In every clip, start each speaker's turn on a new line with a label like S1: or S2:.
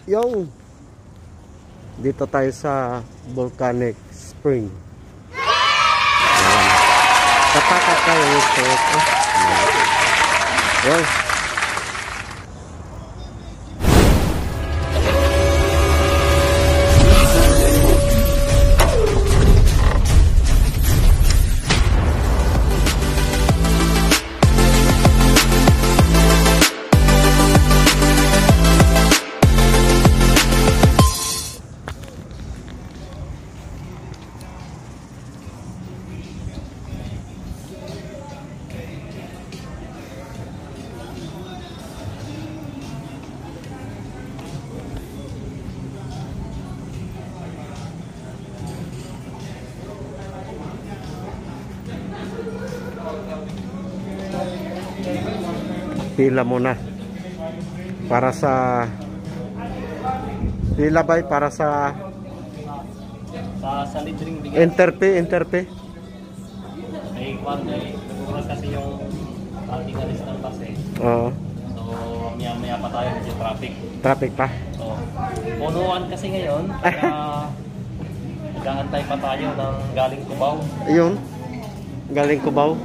S1: Yung dito tayo sa volcanic spring. Tapakat tayo ito. Yung pila muna para sa pila bay para sa
S2: libreng bigay.
S1: Interpe.
S2: Ay, kwan ay nagbubukas kasi yung ating alis ng bus eh.
S1: Oo.
S2: So, maya pa tayo kasi
S1: Traffic pa.
S2: So, punuan kasi ngayon. Kaya nag-aantay pa tayo ng galing Cubao.
S1: Ayun. Galing Cubao.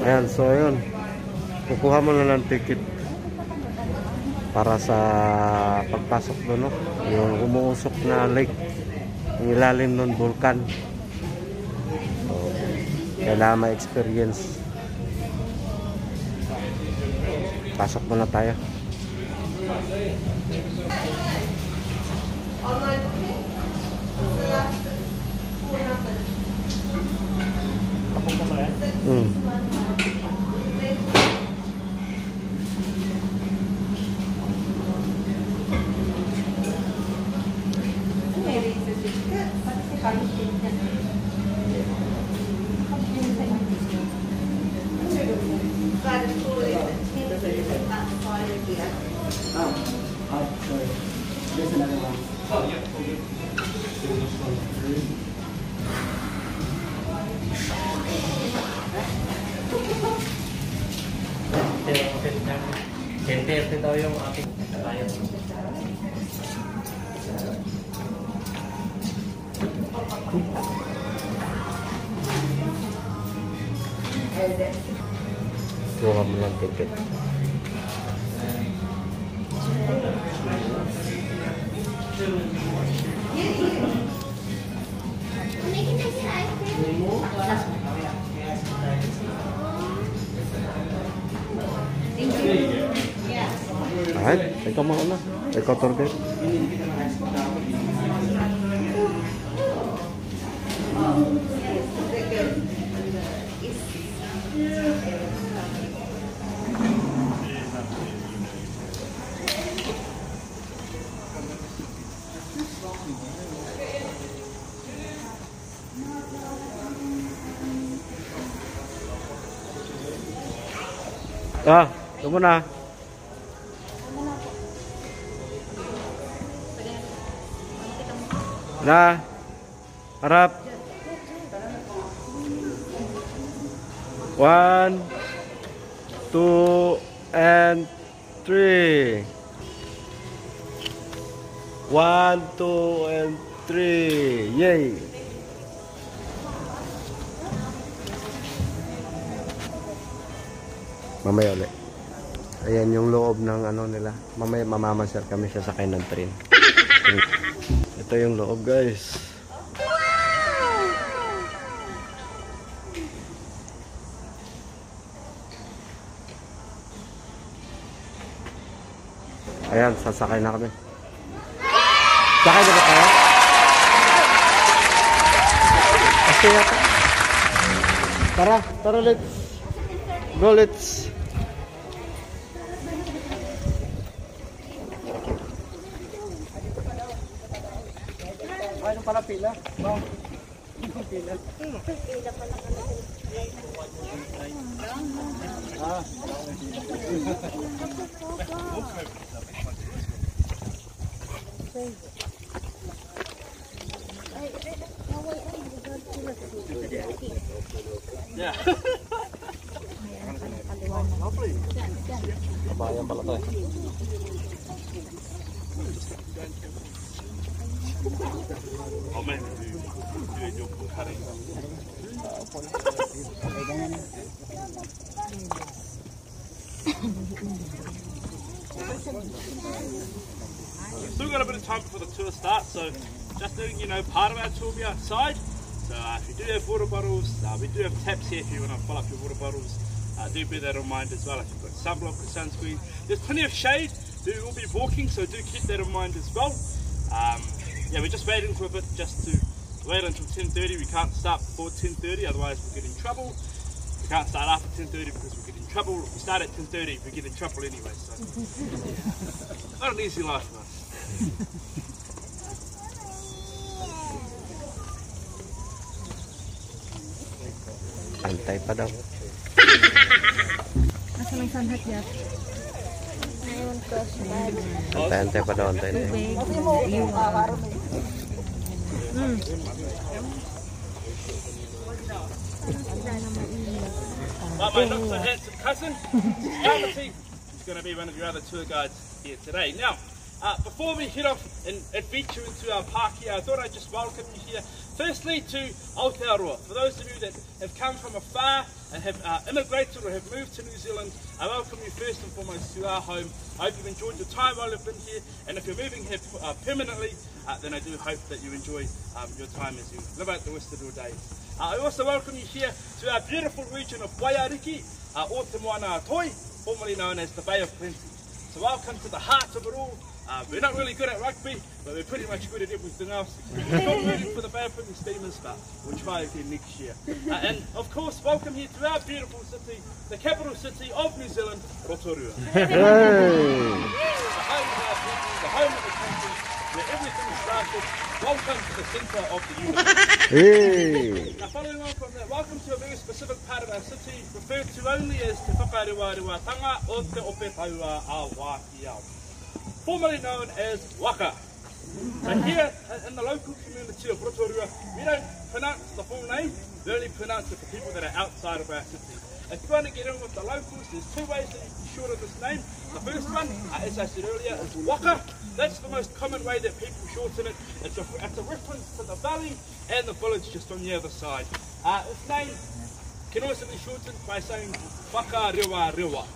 S1: Ayan, so yun. Kukuha mo na ng ticket para sa pagpasok doon, no? Yung umuusok na lake, yung ilalim ng vulkan. So, kailangan ma-experience. Pasok muna tayo.
S3: There's another one. Oh, yeah.
S2: Okay, daw yung ating tayo.
S1: Kuha mo ng ticket. Alright, ikaw mauna. Ikaw target. Ito muna. Na, harap. 1, 2, and 3. 1, 2, and 3. Yay! Mamaya ulit. Ayan yung loob ng ano nila. Mamaya mamamasyal kami siya sakay ng train. Ito yung loob, guys. Ayan, sasakay na kami. Sakay na ba tayo? Kasi yata. Tara, let's go, let's.
S3: Ano pala pila? No. Pila. Pila pala kami. Ah.
S2: Yeah. Lovely. Kabayan pala to eh. Oh man, you're cutting. We've still got a bit of time before the tour starts, so just letting you know, part of our tour will be outside. So if you do have water bottles, we do have taps here if you want to fill up your water bottles. Do bear that in mind as well if you've got sunblock or sunscreen. There's plenty of shade. We will be walking, so do keep that in mind as well. Yeah, we're just waiting for a bit just to wait until 10:30. We can't start before 10:30, otherwise we'll get in trouble. We can't start after 10:30 because we'll get in trouble. If we start at 10:30, we get in trouble anyway. So not an easy life for us.
S1: Antay pa daw.
S4: Nasa lang sanhat yan. Ngayon ko,
S1: Antay pa daw, antay na.
S2: My not so handsome cousin, Timothy, is going to be one of your other tour guides here today. Now, before we head off and adventure into our park here, I thought I'd just welcome you here. Firstly to Aotearoa. For those of you that have come from afar and have immigrated or have moved to New Zealand, I welcome you first and foremost to our home. I hope you've enjoyed your time while you've been here, and if you're moving here permanently, then I do hope that you enjoy your time as you live out the rest of your days. I also welcome you here to our beautiful region of Puia, o Te Moana Toi, formerly known as the Bay of Plenty. So welcome to the heart of it all. We're not really good at rugby, but we're pretty much good at everything else. We're not rooting for the Bay of Plenty Steamers, but we'll try again next year. And of course, welcome here to our beautiful city, the capital city of New Zealand, Rotorua. The home of our people, the home of the country, where everything started. Welcome to the centre of the universe. Now following on from that, welcome to a very specific part of our city, referred to only as Te Whakarewarewa-tanga o Te Ope Taua a Wākiao, formerly known as Waka. So here in the local community of Rotorua, we don't pronounce the full name, we only pronounce it for people that are outside of our city. If you want to get in with the locals, there's two ways that you can shorten this name. The first one, as I said earlier, is Waka. That's the most common way that people shorten it. It's a reference to the valley and the village just on the other side. Its name can also be shortened by saying Whakarewa-rewa.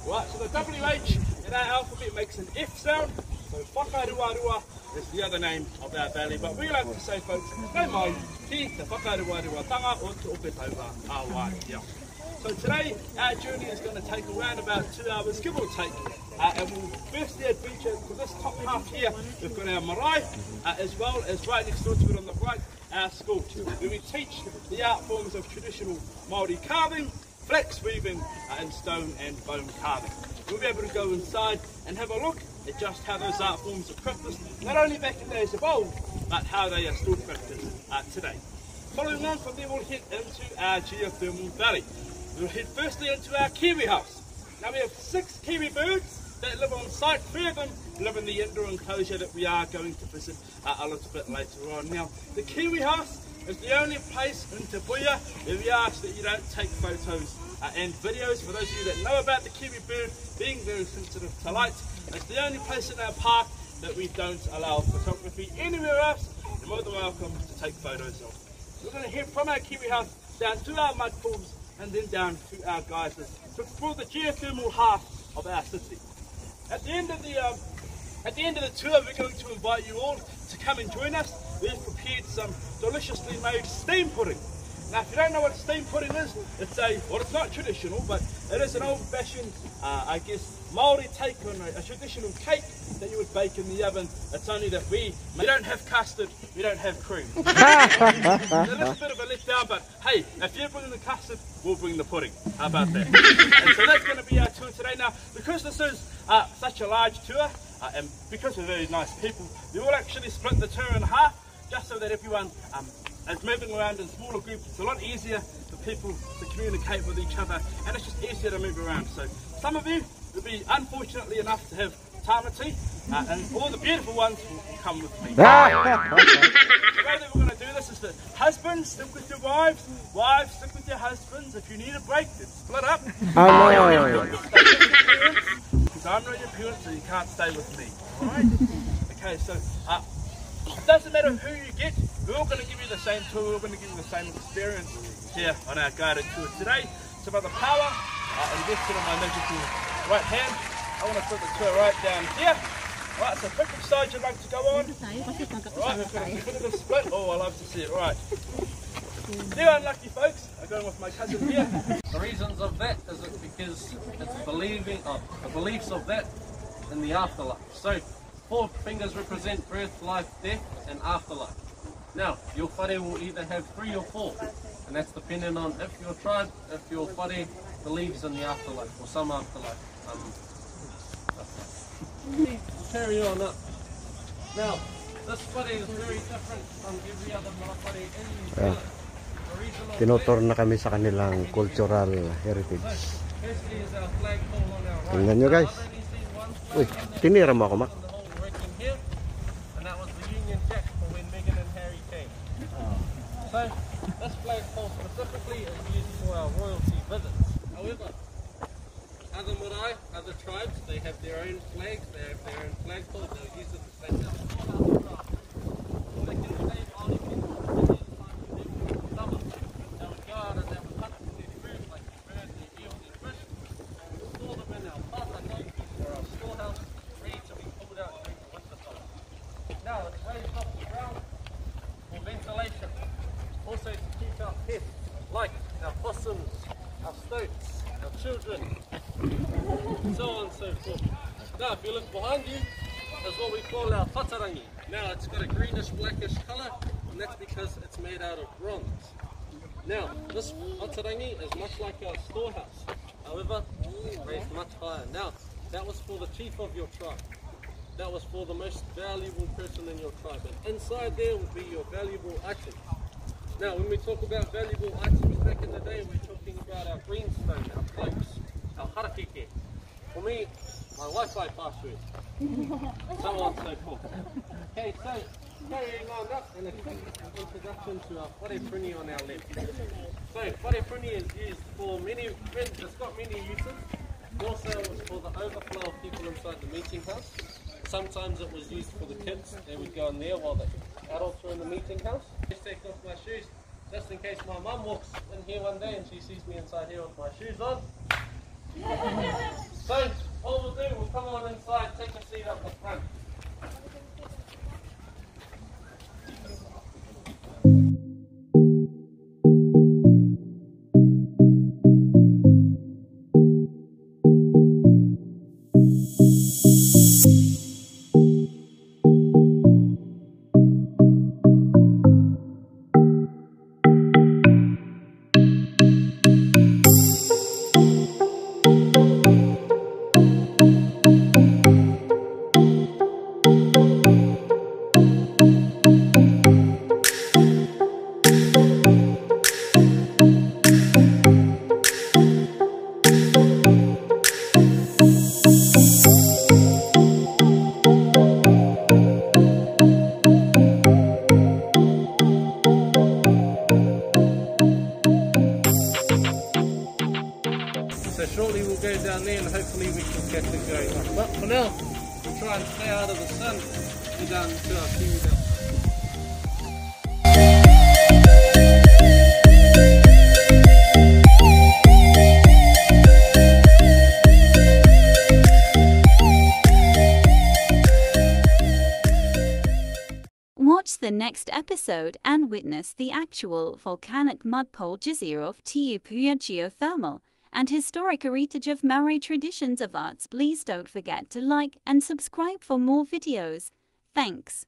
S2: Right, so the WH in our alphabet makes an F sound, so Whakarewa-rewa is the other name of our valley. But we like to say, folks, no mind, ki te Whakarewa-rewa-tanga o te Ope Taua a Wākiao. So today our journey is going to take around about 2 hours, give or take, and we'll firstly adventure to this top half here. We've got our marae, as well as right next door to it on the right, our school, where we teach the art forms of traditional Māori carving, flax weaving, and stone and bone carving. We'll be able to go inside and have a look at just how those art forms are practiced, not only back in days of old, but how they are still practiced today. Following on from there, we'll head into our geothermal valley. We'll head firstly into our kiwi house. Now we have 6 kiwi birds that live on site. 3 of them live in the indoor enclosure that we are going to visit a little bit later on. Now the kiwi house is the only place in Te Puia where we ask that you don't take photos and videos. For those of you that know about the kiwi bird being very sensitive to light, it's the only place in our park that we don't allow photography. Anywhere else, you're more than welcome to take photos of. We're going to head from our kiwi house down to our mud pools and then down to our geysers to explore the geothermal half of our city. At the end of the tour, we're going to invite you all to come and join us. We've prepared some deliciously made steam pudding. Now, if you don't know what steam pudding is, it's not traditional, but it is an old-fashioned, I guess, Māori take on a traditional cake that you would bake in the oven. It's only that we don't have custard, we don't have cream. It's a little bit of a letdown, but hey, if you bring the custard, we'll bring the pudding. How about that? And so that's going to be our tour today. Now, because this is such a large tour, and because we're very nice people, we will actually split the tour in half, just so that everyone is moving around in smaller groups. It's a lot easier for people to communicate with each other, and it's just easier to move around. So some of you will be unfortunately enough to have Tamati, and all the beautiful ones will come with me.
S1: Ah!
S2: The way that we're going to do this is that husbands, stick with your wives, wives, stick with your husbands. If you need a break, then split up.
S1: Oh,
S2: Stay
S1: no.
S2: with your parents, because I'm not your parent, so you can't stay with me. Alright? Okay, so it doesn't matter who you get, we're all going to give you the same tool, we're going to give you the same experience here on our guided tour today. So by the power invested in my magical right hand, I want to put the tour right down here. Alright, so pick which side you'd like to go on. Alright, we've got a bit of a split. Oh, I love to see it. Right. You unlucky folks, I'm going with my cousin here.
S5: The reasons of that is because it's believing the beliefs of that in the afterlife. So 4 fingers represent birth, life, death, and afterlife. Now, your whare will either have 3 or 4, and that's dependent on if your tribe, if your whare believes in the afterlife or some afterlife. Carry on up. Now, this whare is very different from every other whare in New Zealand. The reason of
S1: Tinutur na kami sa kanilang cultural heritage.
S5: firstly is our flagpole on our right.
S1: Tingnan nyo guys.
S5: I've only seen one flag
S1: Uy, tinira mo ako, Mac.
S5: in the whole working here, and that was the Union Jack for when Meghan and Harry came. So, this flagpole specifically is used for our royalty visits. However, other marae, other tribes, they have their own flags, they have their own flagpoles, they'll use it to say this is for our tribe. Or they can say, oh, they can do it summer. They would go out and they would hunt for their birds, like their birds, their eels, their fish, and store them in our pātangi or our storehouse, ready to be pulled out during the winter time. Now, it's raised off the ground for ventilation, also to keep out pests, like our possums, our stoats, our children, so on and so forth. Now, if you look behind you, is what we call our whatarangi. Now, it's got a greenish blackish colour, and that's because it's made out of bronze. Now, this whatarangi is much like our storehouse, however, it's raised much higher. Now, that was for the chief of your tribe. That was for the most valuable person in your tribe, and inside there will be your valuable items. Now, when we talk about valuable items, back in the day, we're talking about our greenstone, our cloaks, our harakeke. For me, my Wi-Fi password, so on and so forth. Okay, so carrying on up, and a quick introduction to our whare pruni on our left. So, whare pruni is used for many, it's got many uses. Also, it was for the overflow of people inside the meeting house. Sometimes it was used for the kids. They would go in there while the adults were in the meeting house. Just take off my shoes, just in case my mum walks in here one day and she sees me inside here with my shoes on. So, all we'll do, we'll come on inside, take a seat up the front. So shortly we'll go down there and hopefully we can get it going up. But for now, we'll try and stay out of the sun and go down to our kiwi belt.
S6: Watch the next episode and witness the actual volcanic mudpole Jizir of Puia Geothermal and historic heritage of Maori traditions of arts. Please don't forget to like and subscribe for more videos. Thanks.